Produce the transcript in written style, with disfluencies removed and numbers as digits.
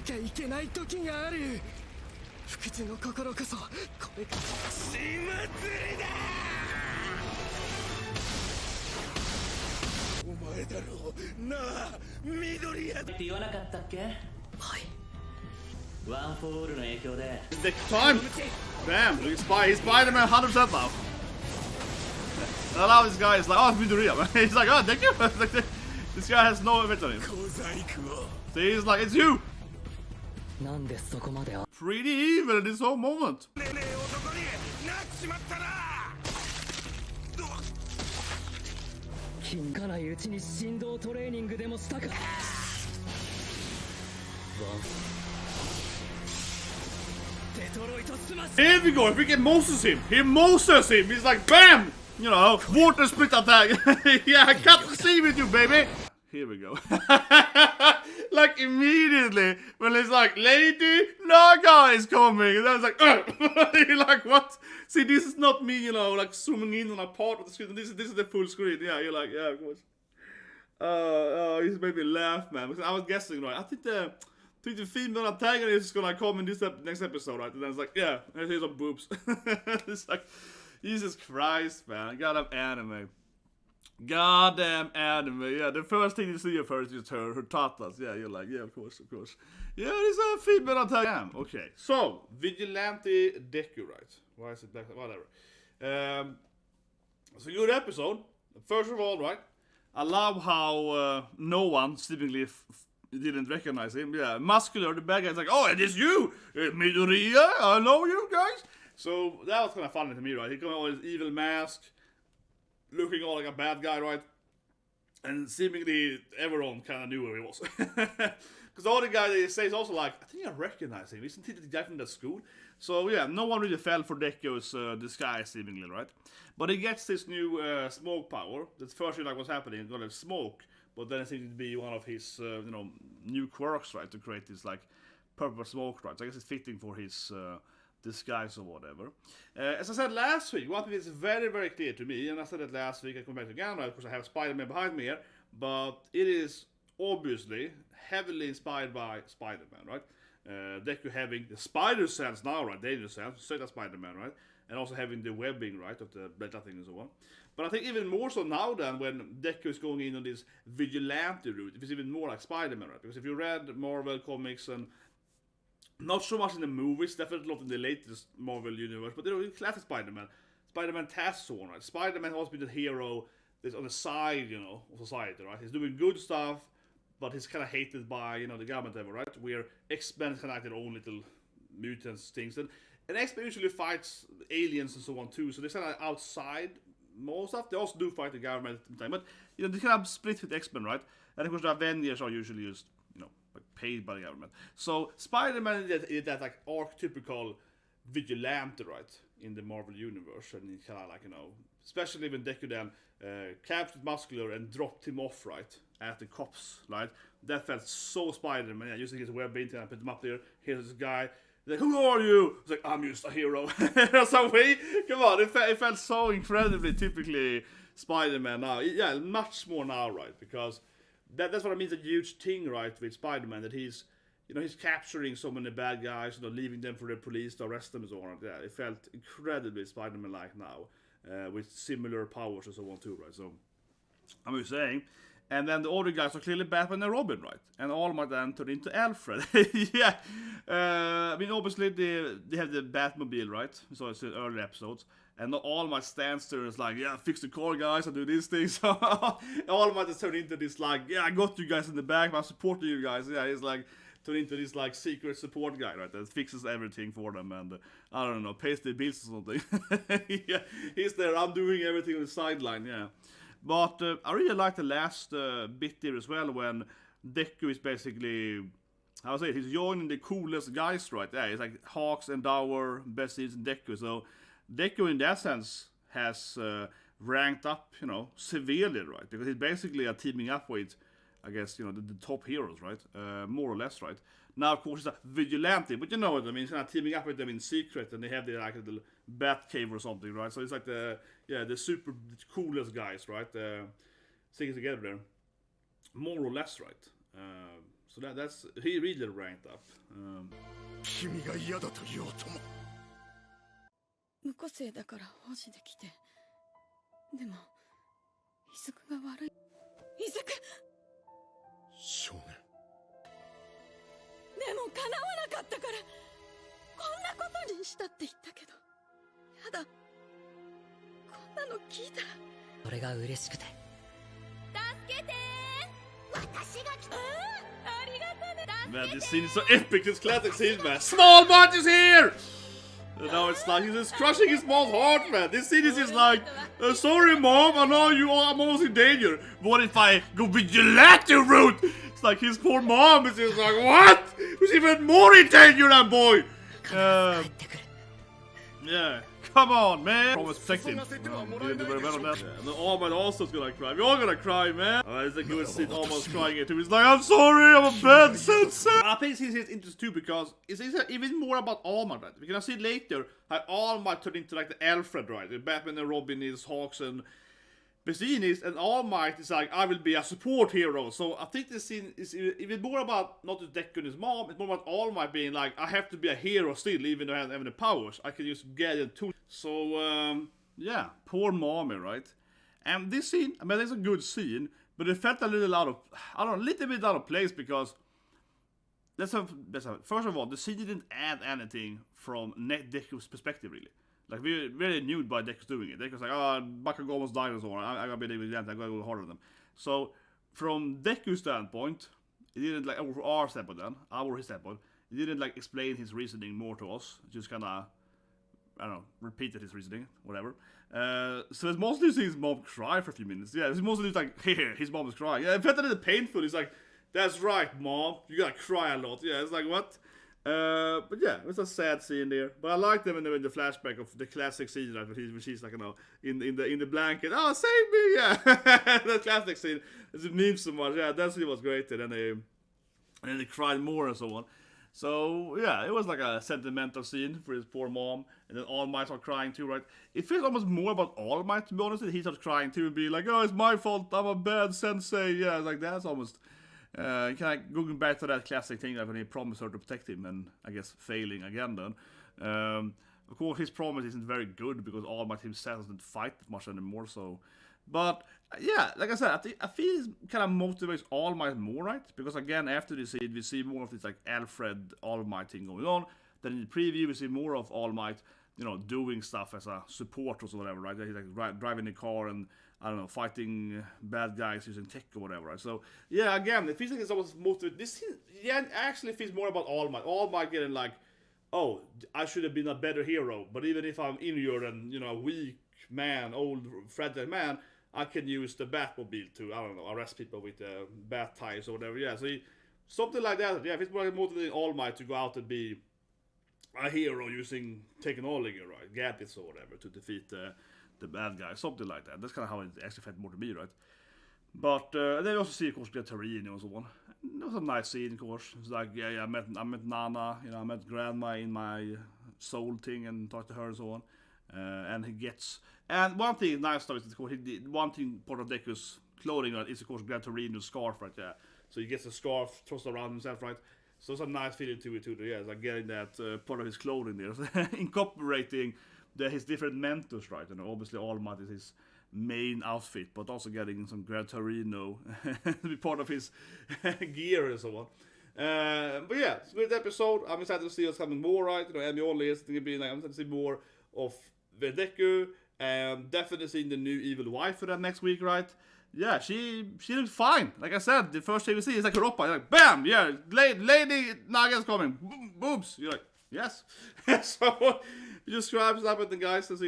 きゃいけない時がある。不屈の心こそこれから血祭りだ。お前だろうなあ、緑やって言わなかったっけ？はい。ワンフォーオールの影響で。The time. Damn, look, he's Spider-Man 100% now. I love this guy. He's like, oh, it's Midoriya, man. He's like, oh, thank you. This guy has no effect on him. So he's like, it's you. Pretty evil in this whole moment. Here we go, if we can Moses him, he Moses him, he's like BAM! You know, water split attack. Yeah, cut the sea with you, baby. Here we go. Like immediately, when it's like, Lady Naga is coming, and then it's like, you're like, what? See, this is not me, you know, like zooming in on a part of the screen. This is the full screen. Yeah, you're like, yeah, of course. He's made me laugh, man. Because I was guessing, right? I think the female antagonist is gonna come in this next episode, right? And then it's like, yeah, here's some boobs. It's like, Jesus Christ, man. Goddamn anime. Goddamn anime. Yeah, the first thing you see of her is just her tatas. Yeah, you're like, yeah, of course. Yeah, it's a female antagonist. Okay, so, Vigilante Deku, right? Why is it black? Whatever. It's a good episode. First of all, right? I love how no one seemingly didn't recognize him. Yeah, Muscular, the bad guy's like, oh, it is you, Midoriya. I know you guys. So that was kind of funny to me, right? He came out with his evil mask, looking all like a bad guy, right? And seemingly everyone kind of knew who he was. Because all the guy they say is also like, I think I recognize him. Isn't he the guy from that school? So yeah, no one really fell for Deku's disguise, seemingly, right? But he gets this new smoke power. That's first like what's happening. He's gonna smoke, but then it seems to be one of his new quirks, right? To create this like purple smoke, right? So I guess it's fitting for his disguise or whatever. As I said last week, one thing is very, very clear to me, and I said it last week, I come back again, right? Because I have Spider-Man behind me here, but it is obviously heavily inspired by Spider-Man, right? Deku having the spider sense now, right? Danger sense, straight as Spider-Man, right? And also having the webbing, right? Of the beta thing and so on. But I think even more so now than when Deku is going in on this vigilante route, it's even more like Spider-Man, right? Because if you read Marvel comics and not so much in the movies, definitely not in the latest Marvel universe, but in classic Spider-Man, Spider-Man tasks on, right? Spider-Man has been the hero that's on the side, of society, right? He's doing good stuff, but he's kind of hated by, the government ever, right? Where X-Men is kind of like their own little mutants things. And X-Men usually fights aliens and so on too, so they're kind of outside most stuff. They also do fight the government at the time, but, they kind of split with X-Men, right? And of course the Avengers are usually just, paid by the government. So Spider-Man is that like archetypical vigilante, right, in the Marvel universe, and he kind of like especially when Deku then captured Muscular and dropped him off, right, at the cops, right. That felt so Spider-Man. Yeah, using his web painting and put him up there. Here's this guy. He's like, who are you? He's like, I'm just a hero. So come on, it felt so incredibly typically Spider-Man now. Yeah, much more now, right, because that's what I mean, a huge thing, right, with Spider-Man, that he's capturing so many bad guys, leaving them for the police to arrest them and so on. Yeah, it felt incredibly Spider-Man-like now, with similar powers and so on too, right? So, I'm just saying. And then the other guys are clearly Batman and Robin, right? And All Might then turned into Alfred. Yeah. I mean, obviously, they have the Batmobile, right? So it's in early episodes. And All Might stands there and is like, yeah, fix the car, guys, I do these things. All Might is turned into this, like, yeah, I got you guys in the back, I'm supporting you guys. Yeah, he's like, turned into this, like, secret support guy, right, that fixes everything for them and, I don't know, pays their bills or something. Yeah, he's there, I'm doing everything on the sideline, yeah. But I really like the last bit here as well, when Deku is basically, how I say it, he's joining the coolest guys, right? Yeah, it's like Hawks, Endeavour, Besties, and Deku, so Deku in that sense has ranked up, severely, right? Because he's basically teaming up with, I guess, the top heroes, right? More or less, right? Now, of course, he's a vigilante, but you know what I mean? He's kind of teaming up with them in secret, and they have their like a little bat cave or something, right? So it's like the super coolest guys, right? Sticking together there, more or less, right? So that's he really ranked up. 君が嫌だと言おうとも。無個性だから保持できて。でも、イズクが悪い。イズク！少年。でも叶わなかったから、こんなことにしたって言ったけど、やだ。こんなの聞いたら。それが嬉しくて。助けてー！私が来た！ありがとね。 Man, this scene is so epic. This classic scene, man. Small Mart is here. And now it's like he's just crushing his mom's heart, man. This scene is just like, sorry, mom. I know I'm almost in danger. What if I go vigilante route? It's like his poor mom is just like, what? Who's even more in danger than boy? Yeah, come on, man. Promise protect him. Didn't do very well on that. Yeah, and then Ahmed also is gonna cry. We're all gonna cry, man. It's a good scene, almost crying it too. He's like, I'm sorry, I'm a bad sensei. I think this is interesting too because it's even more about Ahmed, right? We're gonna see later how Ahmed turned into like the Alfred, right? The Batman and Robin is Hawks and JEANIST, and All Might is like, I will be a support hero. So I think this scene is even more about not just Deku and his mom, it's more about All Might being like, I have to be a hero still, even though I don't have any powers. I can just get it too. So, yeah, poor mommy, right? And this scene, I mean, it's a good scene, but it felt a little out of, I don't know, a little bit out of place because, let's have it. First of all, the scene didn't add anything from Deku's perspective, really. Like, we're really new by Deku's doing it. Deku's like, oh, Bakugo's dinosaur, I gotta be vigilante, I gotta go harder than them. So, from Deku's standpoint, he didn't, like, or our standpoint then, his standpoint, he didn't, like, explain his reasoning more to us. Just kinda, I don't know, repeated his reasoning, whatever. So it's mostly seeing his mom cry for a few minutes. Yeah, it's mostly just like, here, his mom is crying. Yeah, it felt a little painful. He's like, that's right, mom, you gotta cry a lot. Yeah, it's like, what? But yeah, it's a sad scene there. But I like them in the flashback of the classic scene, right, when she's like, you know, in the blanket. Oh, save me! Yeah, the classic scene. It means so much. Yeah, that scene was great. And then they cried more and so on. So yeah, it was like a sentimental scene for his poor mom. And then All Might started crying too, right? It feels almost more about All Might, to be honest. He started crying too and be like, oh, it's my fault. I'm a bad sensei. Yeah, it's like that's almost. Kind of going back to that classic thing that when he promised her to protect him and I guess failing again then. Of course his promise isn't very good because All Might himself doesn't fight much anymore, so. But yeah, like I said, I feel it kind of motivates All Might more, right? Because again, after this scene, we see more of this like Alfred All Might thing going on. Then in the preview, we see more of All Might, you know, doing stuff as a support or whatever, right? He's like driving the car and I don't know, fighting bad guys using tech or whatever, right? So, yeah, again, it feels like it's almost motivated. This actually feels more about All Might. All Might getting like, oh, I should have been a better hero, but even if I'm injured and, you know, a weak man, old, fragile man, I can use the Batmobile to, I don't know, arrest people with bat tires or whatever. Yeah, so something like that. Yeah, it's more like motivating All Might to go out and be a hero using technology, right? Gadgets or whatever to defeat the bad guy, something like that. That's kind of how it actually felt more to me, right? But then you also see, of course, Torino and so on. It was a nice scene, of course. It's like, yeah, I met Nana, you know, I met Grandma in my soul thing and talked to her and so on. And he gets, and one thing nice though is, of course, one thing part of Deku's clothing, right, is of course Gran Torino's scarf, right? Yeah, so he gets a scarf tossed around himself, right? So it's a nice feeling to it too. Yeah, it's like getting that part of his clothing there, incorporating his different mentors, right? And obviously All Might is his main outfit, but also getting some Gran Torino to be part of his gear and so on. But yeah, it's a great episode. I'm excited to see what's coming more, right? You know, Emi Ollie is going to be like, I'm excited to see more of the Deku. Definitely seeing the new evil wife for that next week, right? Yeah, she looks fine. Like I said, the first thing we see is like Europa. You're like, bam, yeah, Lady Naga's coming. Boobs. You're like, yes. So, you just subscribe, the guys, to see